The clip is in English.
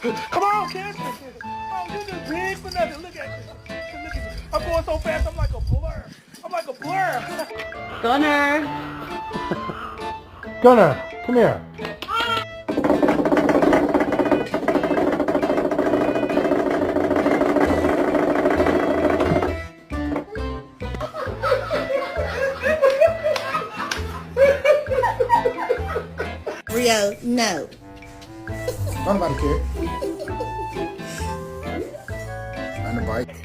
Come on, kid. Oh, you just big for nothing. Look at this. Look at this. I'm going so fast, I'm like a blur. I'm like a blur. Gunner. Gunner, come here. Rio, no. I'm about to care. On the bike.